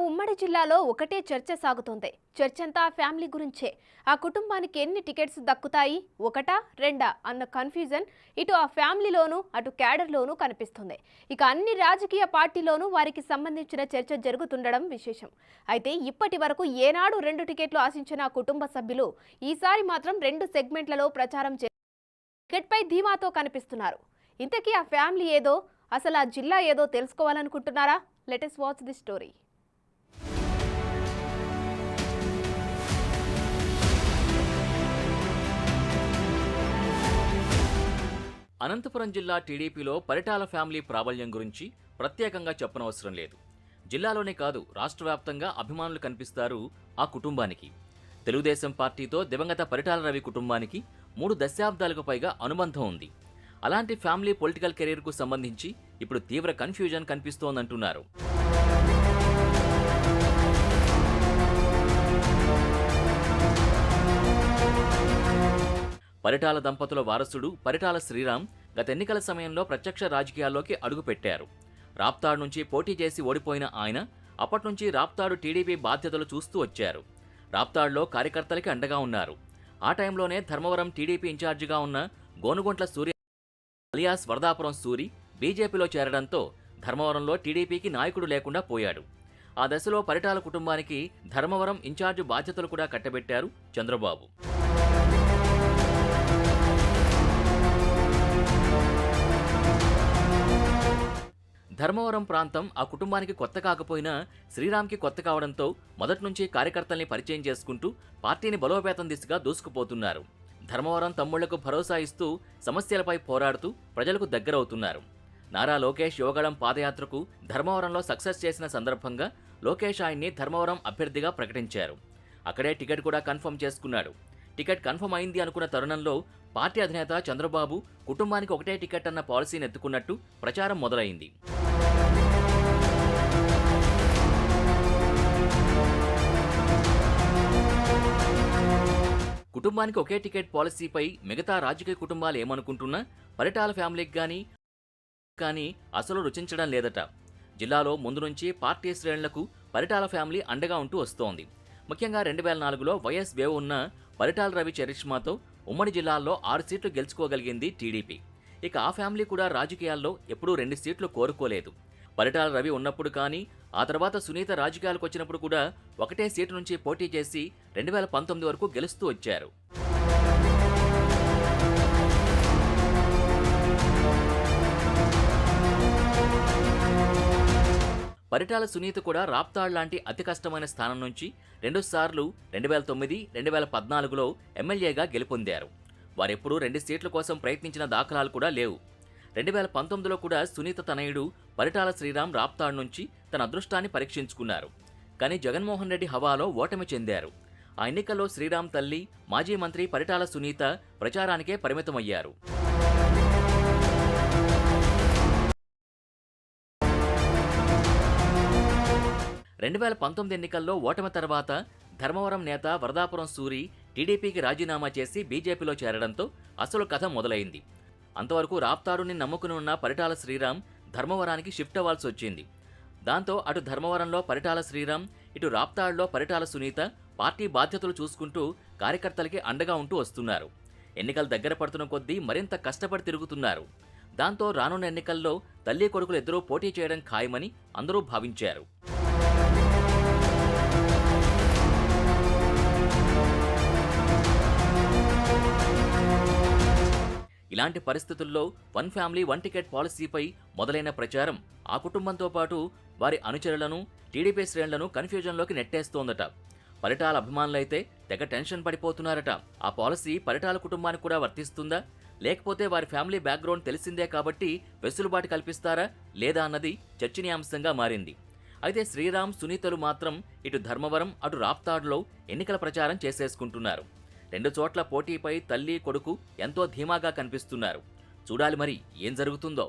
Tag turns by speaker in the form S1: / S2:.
S1: ఉమ్మడి జిల్లాలో ఒకటే చర్చ సాగుతోంది. చర్చంతా ఫ్యామిలీ గురించే. ఆ కుటుంబానికి ఎన్ని టికెట్స్ దక్కుతాయి, ఒకటా రెండా అన్న కన్ఫ్యూజన్ ఇటు ఆ ఫ్యామిలీలోనూ అటు క్యాడర్లోనూ కనిపిస్తుంది. ఇక అన్ని రాజకీయ పార్టీలోనూ వారికి సంబంధించిన చర్చ జరుగుతుండడం విశేషం. అయితే ఇప్పటి వరకు ఏనాడు 2 టికెట్లు ఆశించిన కుటుంబ సభ్యులు ఈసారి మాత్రం 2 సెగ్మెంట్లలో ప్రచారం టికెట్పై ధీమాతో కనిపిస్తున్నారు. ఇంతకీ ఆ ఫ్యామిలీ ఏదో, అసలు ఆ జిల్లా ఏదో తెలుసుకోవాలనుకుంటున్నారా? Let us watch the story.
S2: Anantapuram జిల్లా టీడీపీలో పరిటాల ఫ్యామిలీ ప్రాబల్యం గురించి ప్రత్యేకంగా చెప్పనవసరం లేదు. జిల్లాలోనే కాదు, రాష్ట్ర వ్యాప్తంగా అభిమానులు కనిపిస్తారు ఆ కుటుంబానికి. తెలుగుదేశం పార్టీతో దివంగత పరిటాల రవి కుటుంబానికి 3 దశాబ్దాలకు పైగా అనుబంధం ఉంది. అలాంటి ఫ్యామిలీ పొలిటికల్ కెరీర్కు సంబంధించి ఇప్పుడు తీవ్ర కన్ఫ్యూజన్ కనిపిస్తోందంటున్నారు. పరిటాల దంపతుల వారసుడు పరిటాల శ్రీరామ్ గత ఎన్నికల సమయంలో ప్రత్యక్ష రాజకీయాల్లోకి అడుగుపెట్టారు. రాప్తాడు నుంచి పోటీ చేసి ఓడిపోయిన ఆయన అప్పట్నుంచి రాప్తాడు టీడీపీ బాధ్యతలు చూస్తూ వచ్చారు. రాప్తాడులో కార్యకర్తలకి అండగా ఉన్నారు. ఆ టైంలోనే ధర్మవరం టీడీపీ ఇన్ఛార్జిగా ఉన్న గోనుగుంట్ల సూర్య అలియాస్ వరదాపురం సూరి బీజేపీలో చేరడంతో ధర్మవరంలో టీడీపీకి నాయకుడు లేకుండా పోయాడు. ఆ దశలో పరిటాల కుటుంబానికి ధర్మవరం ఇన్ఛార్జి బాధ్యతలు కూడా కట్టబెట్టారు చంద్రబాబు. ధర్మవరం ప్రాంతం ఆ కుటుంబానికి కొత్త కాకపోయినా శ్రీరామ్కి కొత్త కావడంతో మొదట్నుంచి కార్యకర్తల్ని పరిచయం చేసుకుంటూ పార్టీని బలోపేతం దిశగా దూసుకుపోతున్నారు. ధర్మవరం తమ్ముళ్లకు భరోసా ఇస్తూ సమస్యలపై పోరాడుతూ ప్రజలకు దగ్గరవుతున్నారు. నారా లోకేష్ యువగళం పాదయాత్రకు ధర్మవరంలో సక్సెస్ చేసిన సందర్భంగా లోకేష్ ఆయన్ని ధర్మవరం అభ్యర్థిగా ప్రకటించారు. అక్కడే టికెట్ కూడా కన్ఫర్మ్ చేసుకున్నాడు. టికెట్ కన్ఫర్మ్ అయింది అనుకున్న తరుణంలో పార్టీ అధినేత చంద్రబాబు కుటుంబానికి ఒకటే టికెట్ అన్న పాలసీని ఎత్తుకున్నట్టు ప్రచారం మొదలైంది. కుటుంబానికి ఒకే టికెట్ పాలసీపై మిగతా రాజకీయ కుటుంబాలు ఏమనుకుంటున్నా పరిటాల ఫ్యామిలీకి కానీ అసలు రుచించడం లేదట. జిల్లాలో ముందు నుంచి పార్టీ శ్రేణులకు పరిటాల ఫ్యామిలీ అండగా ఉంటూ వస్తోంది. ముఖ్యంగా 2004లో వైఎస్ వేవ్ ఉన్న పరిటాల రవి చరిష్మాతో ఉమ్మడి జిల్లాల్లో 6 సీట్లు గెలుచుకోగలిగింది టీడీపీ. ఇక ఆ ఫ్యామిలీ కూడా రాజకీయాల్లో ఎప్పుడూ 2 సీట్లు కోరుకోలేదు. పరిటాల రవి ఉన్నప్పుడు కానీ, ఆ తర్వాత సునీత రాజకీయాలకు వచ్చినప్పుడు కూడా ఒకటే సీటు నుంచి పోటీ చేసి 2019 వరకు గెలుస్తూ వచ్చారు. పరిటాల సునీత కూడా రాప్తాడ్ లాంటి అతి కష్టమైన స్థానం నుంచి 2 సార్లు 2009, 2014లో ఎమ్మెల్యేగా గెలుపొందారు. వారెప్పుడూ 2 సీట్ల కోసం ప్రయత్నించిన దాఖలాలు కూడా లేవు. 2019లో కూడా సునీత తనయుడు పరిటాల శ్రీరామ్ రాప్తాడ్ నుంచి తన అదృష్టాన్ని పరీక్షించుకున్నారు. కానీ జగన్మోహన్ రెడ్డి హవాలో ఓటమి చెందారు. ఆ ఎన్నికల్లో శ్రీరామ్ తల్లి మాజీ మంత్రి పరిటాల సునీత ప్రచారానికే పరిమితమయ్యారు. రెండు 2019 ఎన్నికల్లో ఓటమి తర్వాత ధర్మవరం నేత వరదాపురం సూరి టీడీపీకి రాజీనామా చేసి బీజేపీలో చేరడంతో అసలు కథ మొదలైంది. అంతవరకు రాప్తాడుని నమ్ముకుని ఉన్న పరిటాల శ్రీరామ్ ధర్మవరానికి షిఫ్ట్ అవ్వాల్సి వచ్చింది. దాంతో అటు ధర్మవరంలో పరిటాల శ్రీరామ్, ఇటు రాప్తాడులో పరిటాల సునీత పార్టీ బాధ్యతలు చూసుకుంటూ కార్యకర్తలకి అండగా ఉంటూ వస్తున్నారు. ఎన్నికలు దగ్గర పడుతున్న కొద్దీ మరింత కష్టపడి తిరుగుతున్నారు. దాంతో రానున్న ఎన్నికల్లో తల్లి కొడుకులు ఇద్దరూ పోటీ చేయడం ఖాయమని అందరూ భావించారు. ఇలాంటి పరిస్థితుల్లో 1 ఫ్యామిలీ 1 టికెట్ పాలసీపై మొదలైన ప్రచారం ఆ కుటుంబంతో పాటు వారి అనుచరులను, టీడీపీ శ్రేణులను కన్ఫ్యూజన్లోకి నెట్టేస్తోందట. పరిటాల అభిమానులైతే తెగ టెన్షన్ పడిపోతున్నారట. ఆ పాలసీ పరిటాల కుటుంబానికి కూడా వర్తిస్తుందా, లేకపోతే వారి ఫ్యామిలీ బ్యాక్గ్రౌండ్ తెలిసిందే కాబట్టి వెసులుబాటు కల్పిస్తారా లేదా అన్నది చర్చనీయాంశంగా మారింది. అయితే శ్రీరామ్, సునీతలు మాత్రం ఇటు ధర్మవరం అటు రాప్తాడులో ఎన్నికల ప్రచారం చేసేసుకుంటున్నారు. 2 చోట్ల పోటీపై తల్లి కొడుకు ఎంతో ధీమాగా కనిపిస్తున్నారు. చూడాలి మరి ఏం జరుగుతుందో.